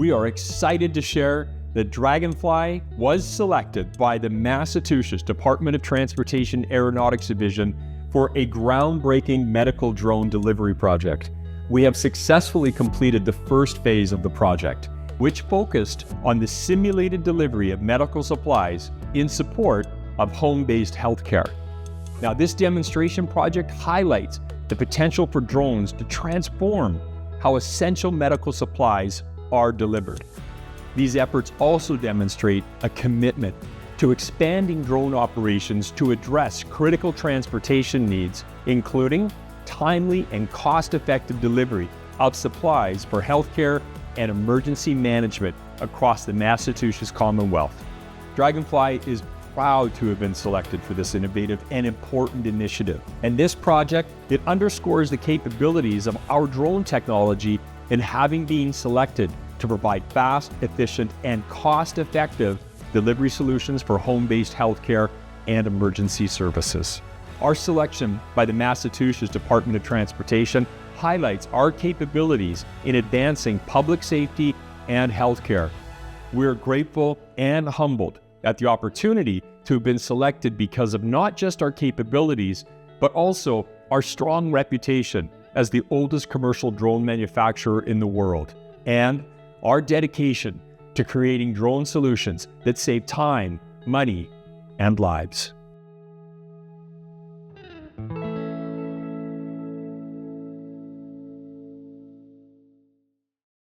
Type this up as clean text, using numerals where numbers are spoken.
we are excited to share that Draganfly was selected by the Massachusetts Department of Transportation Aeronautics Division for a groundbreaking medical drone delivery project. We have successfully completed the first phase of the project, which focused on the simulated delivery of medical supplies in support of home-based healthcare. Now, this demonstration project highlights the potential for drones to transform how essential medical supplies are delivered. These efforts also demonstrate a commitment to expanding drone operations to address critical transportation needs, including timely and cost-effective delivery of supplies for healthcare and emergency management across the Massachusetts Commonwealth. Draganfly is proud to have been selected for this innovative and important initiative. And this project, it underscores the capabilities of our drone technology in having been selected to provide fast, efficient, and cost-effective delivery solutions for home-based healthcare and emergency services. Our selection by the Massachusetts Department of Transportation highlights our capabilities in advancing public safety and healthcare. We're grateful and humbled at the opportunity to have been selected because of not just our capabilities, but also our strong reputation as the oldest commercial drone manufacturer in the world, and our dedication to creating drone solutions that save time, money, and lives.